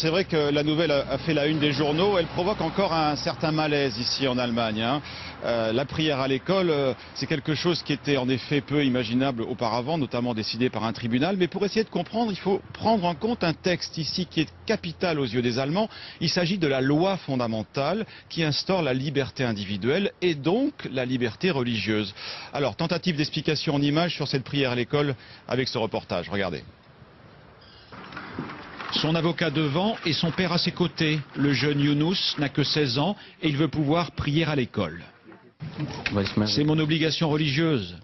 c'est vrai que la nouvelle a fait la une des journaux. Elle provoque encore un certain malaise ici en Allemagne. La prière à l'école, c'est quelque chose qui était en effet peu imaginable auparavant, notamment décidé par un tribunal. Mais pour essayer de comprendre, il faut prendre en compte un texte ici qui est capital aux yeux des Allemands. Il s'agit de la loi fondamentale qui instaure la liberté individuelle et donc la liberté religieuse. Alors, tentative d'explication en images sur cette prière à l'école avec ce reportage. Regardez. Son avocat devant et son père à ses côtés. Le jeune Yunus n'a que 16 ans et il veut pouvoir prier à l'école. C'est mon obligation religieuse.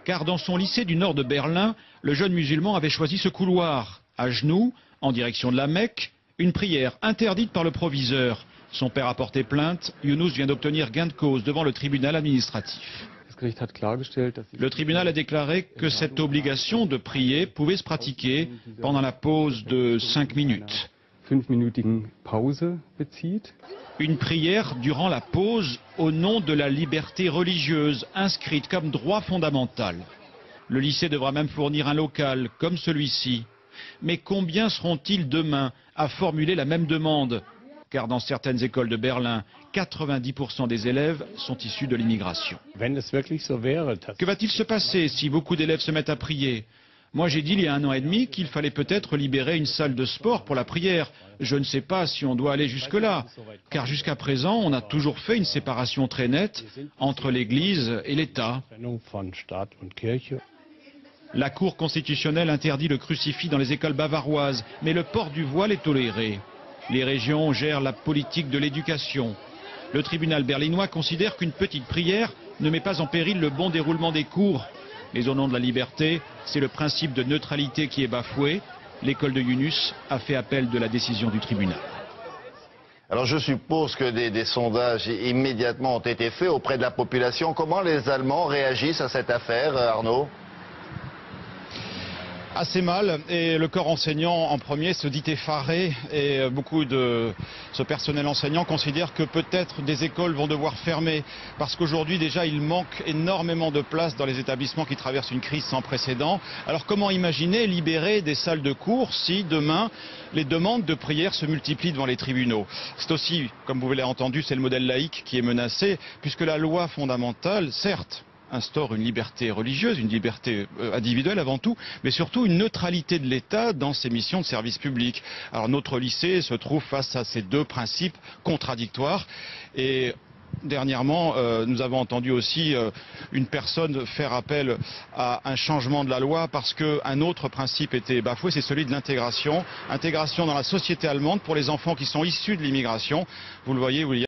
Car dans son lycée du nord de Berlin, le jeune musulman avait choisi ce couloir. À genoux, en direction de la Mecque, une prière interdite par le proviseur. Son père a porté plainte. Yunus vient d'obtenir gain de cause devant le tribunal administratif. Le tribunal a déclaré que cette obligation de prier pouvait se pratiquer pendant la pause de 5 minutes. Une prière durant la pause au nom de la liberté religieuse, inscrite comme droit fondamental. Le lycée devra même fournir un local comme celui-ci. Mais combien seront-ils demain à formuler la même demande? Car dans certaines écoles de Berlin, 90% des élèves sont issus de l'immigration. Que va-t-il se passer si beaucoup d'élèves se mettent à prier? Moi j'ai dit il y a 1 an et demi qu'il fallait peut-être libérer une salle de sport pour la prière. Je ne sais pas si on doit aller jusque-là, car jusqu'à présent on a toujours fait une séparation très nette entre l'Église et l'État. La Cour constitutionnelle interdit le crucifix dans les écoles bavaroises, mais le port du voile est toléré. Les régions gèrent la politique de l'éducation. Le tribunal berlinois considère qu'une petite prière ne met pas en péril le bon déroulement des cours. Mais au nom de la liberté, c'est le principe de neutralité qui est bafoué. L'école de Yunus a fait appel de la décision du tribunal. Alors je suppose que des sondages immédiatement ont été faits auprès de la population. Comment les Allemands réagissent à cette affaire, Arnaud ? Assez mal, et le corps enseignant en premier se dit effaré, et beaucoup de ce personnel enseignant considère que peut-être des écoles vont devoir fermer, parce qu'aujourd'hui déjà il manque énormément de places dans les établissements qui traversent une crise sans précédent. Alors comment imaginer libérer des salles de cours si demain les demandes de prière se multiplient devant les tribunaux? C'est aussi, comme vous l'avez entendu, c'est le modèle laïque qui est menacé, puisque la loi fondamentale, certes, instaure une liberté religieuse, une liberté individuelle avant tout, mais surtout une neutralité de l'État dans ses missions de service public. Alors notre lycée se trouve face à ces deux principes contradictoires et dernièrement, nous avons entendu aussi une personne faire appel à un changement de la loi parce qu'un autre principe était bafoué, c'est celui de l'intégration. Intégration dans la société allemande pour les enfants qui sont issus de l'immigration. Vous le voyez,